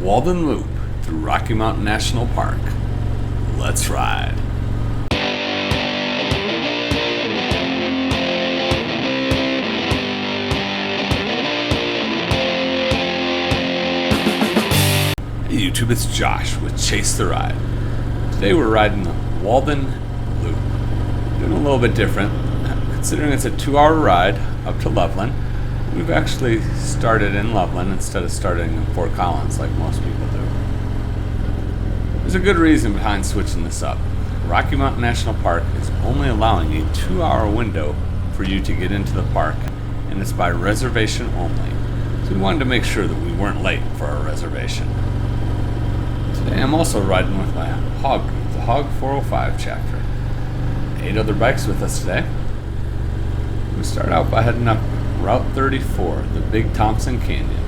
Walden Loop through Rocky Mountain National Park. Let's ride. Hey YouTube, it's Josh with Chase the Ride. Today we're riding the Walden Loop. Doing a little bit different. Considering it's a 2-hour ride up to Loveland, we've actually started in Loveland instead of starting in Fort Collins like most people do. There's a good reason behind switching this up. Rocky Mountain National Park is only allowing a 2-hour window for you to get into the park, and it's by reservation only. So we wanted to make sure that we weren't late for our reservation. Today I'm also riding with my Hog group, the Hog 405 chapter. 8 other bikes with us today. We start out by heading up Route 34, the Big Thompson Canyon.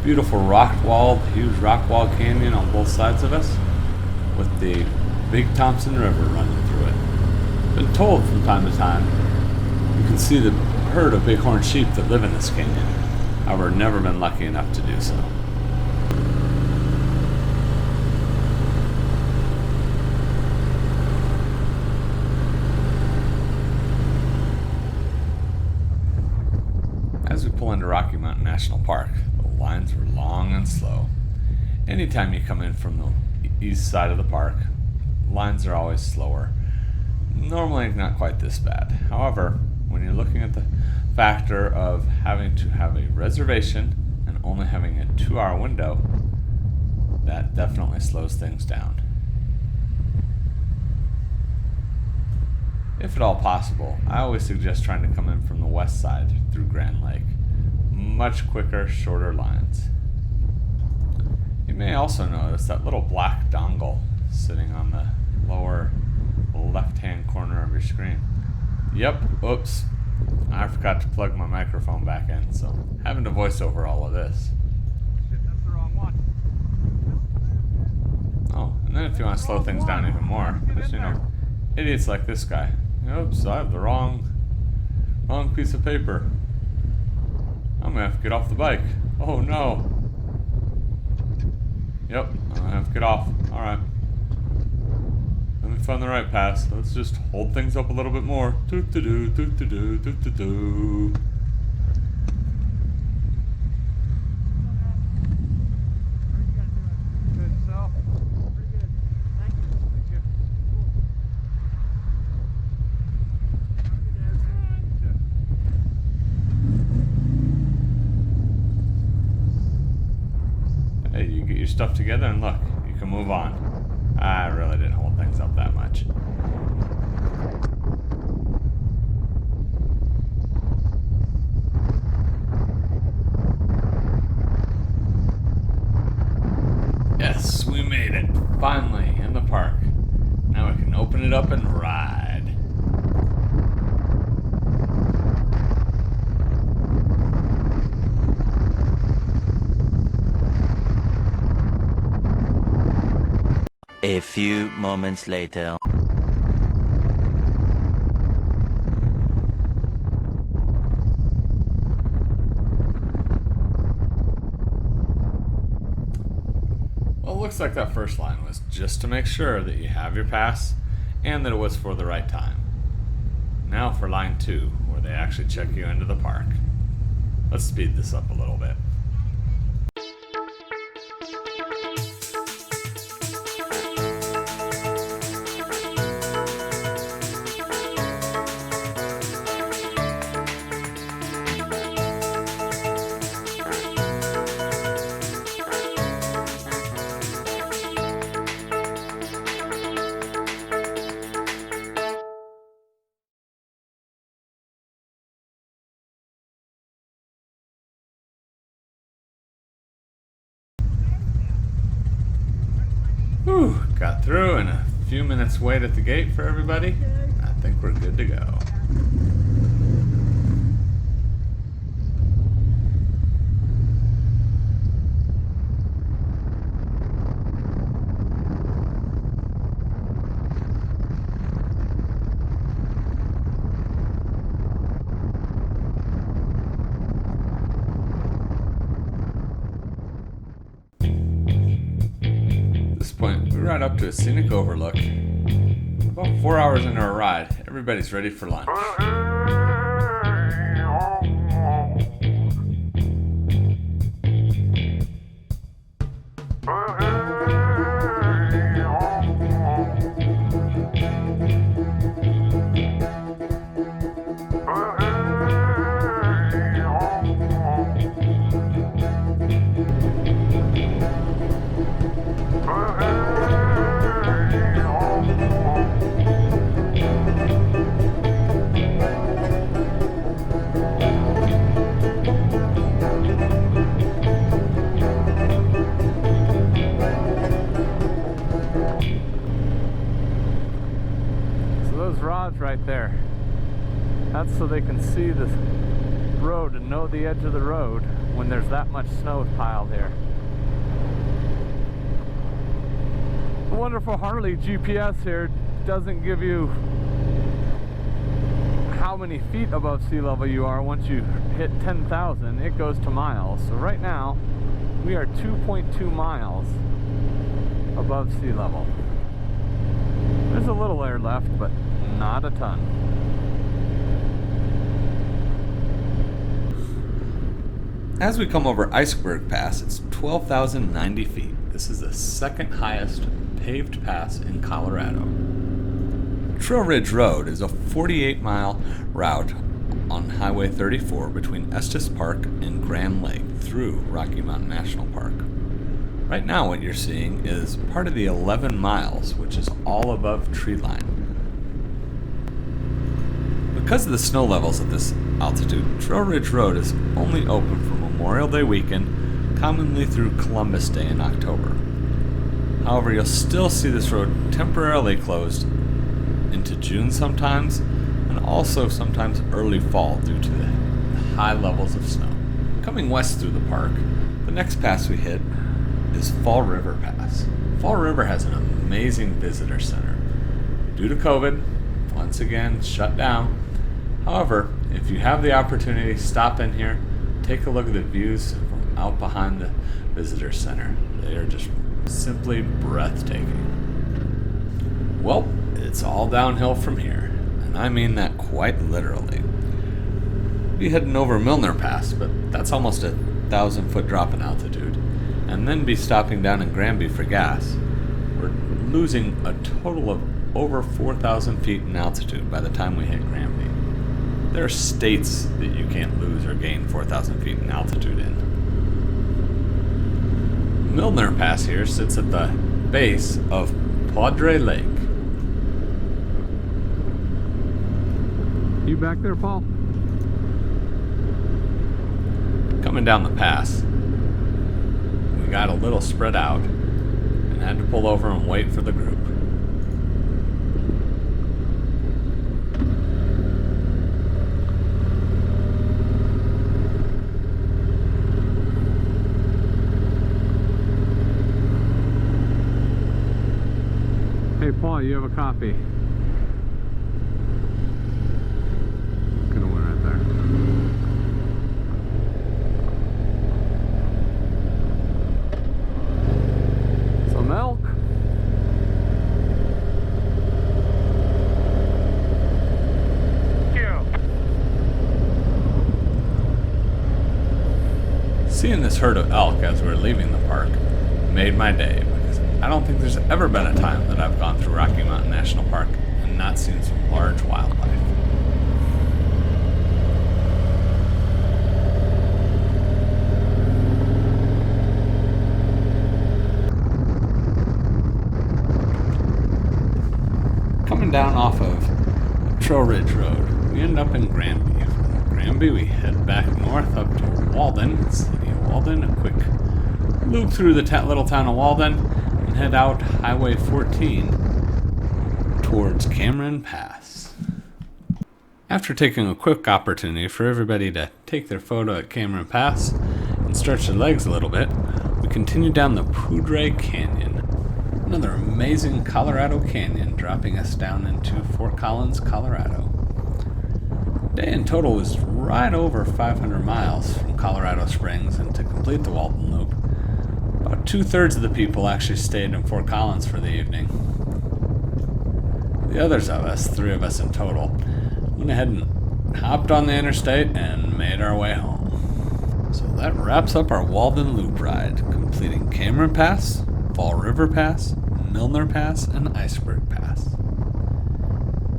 Beautiful huge rock wall canyon on both sides of us, with the Big Thompson River running through it. Been told from time to time you can see the herd of bighorn sheep that live in this canyon. However, never been lucky enough to do so. As we pull into Rocky Mountain National Park, the lines were long and slow. Anytime you come in from the east side of the park, lines are always slower. Normally not quite this bad. However, when you're looking at the factor of having to have a reservation and only having a 2-hour window, that definitely slows things down. If at all possible, I always suggest trying to come in from the west side through Grand Lake. Much quicker, shorter lines. You may also notice that little black dongle sitting on the lower left-hand corner of your screen. Yep, oops, I forgot to plug my microphone back in, so I'm having to voice over all of this. Shit, that's the wrong one. Oh, and then if you want to slow things down even more, just, idiots like this guy. Oops, I have the wrong piece of paper. I'm gonna have to get off the bike. Oh no. Yep, I'm gonna have to get off. Alright. Let me find the right pass. Let's just hold things up a little bit more. Toot-to-doo, toot-to-doo, toot-to-doo. Hey, you get your stuff together and look, you can move on. I really didn't hold things up that much. Yes, we made it. Finally, in the park. Now we can open it up and ride. A few moments later. Well, it looks like that first line was just to make sure that you have your pass and that it was for the right time. Now for line 2, where they actually check you into the park. Let's speed this up a little bit. Whew, got through and a few minutes wait at the gate for everybody. I think we're good to go. right up to a scenic overlook. About 4 hours into our ride, everybody's ready for lunch. Those rods right there, that's so they can see the road and know the edge of the road when there's that much snow piled here. The wonderful Harley GPS here doesn't give you how many feet above sea level you are once you hit 10,000. It goes to miles. So right now we are 2.2 miles above sea level. There's a little air left, but not a ton. As we come over Iceberg Pass, it's 12,090 feet. This is the second highest paved pass in Colorado. Trail Ridge Road is a 48-mile route on Highway 34 between Estes Park and Grand Lake through Rocky Mountain National Park. Right now what you're seeing is part of the 11 miles, which is all above tree line. Because of the snow levels at this altitude, Trail Ridge Road is only open for Memorial Day weekend, commonly through Columbus Day in October. However, you'll still see this road temporarily closed into June sometimes, and also sometimes early fall due to the high levels of snow. Coming west through the park, the next pass we hit is Fall River Pass. Fall River has an amazing visitor center. Due to COVID, once again shut down. However, if you have the opportunity, stop in here, take a look at the views from out behind the visitor center. They are just simply breathtaking. Well, it's all downhill from here, and I mean that quite literally. We'll be heading over Milner Pass, but that's almost a 1,000-foot drop in altitude, and then be stopping down in Granby for gas. We're losing a total of over 4,000 feet in altitude by the time we hit Granby. There are states that you can't lose or gain 4,000 feet in altitude in. Milner Pass here sits at the base of Padre Lake. You back there, Paul? Coming down the pass, we got a little spread out and had to pull over and wait for the group. Hey Paul, you have a copy. Good one right there. Some milk. Seeing this herd of elk as we were leaving the park made my day, because I don't think there's ever been a time that I've gone through Rocky Mountain National Park and not seen some large wildlife. Coming down off of Trail Ridge Road, we end up in Granby. From Granby, we head back north up to Walden, city of Walden, a quick loop through the little town of Walden, and head out Highway 14 towards Cameron Pass. After taking a quick opportunity for everybody to take their photo at Cameron Pass and stretch their legs a little bit, we continue down the Padre Canyon. Another amazing Colorado canyon dropping us down into Fort Collins, Colorado. Day in total was right over 500 miles from Colorado Springs, and to complete the Walden Loop, about About 2/3 of the people actually stayed in Fort Collins for the evening. The others of us, 3 of us in total, went ahead and hopped on the interstate and made our way home. So that wraps up our Walden Loop ride, completing Cameron Pass, Fall River Pass, Milner Pass, and Iceberg Pass.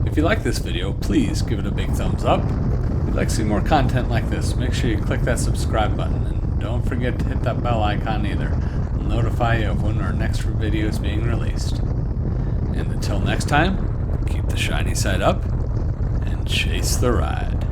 If you like this video, please give it a big thumbs up. If you'd like to see more content like this, make sure you click that subscribe button, and don't forget to hit that bell icon either. It'll notify you of when our next video is being released. And until next time, keep the shiny side up and chase the ride.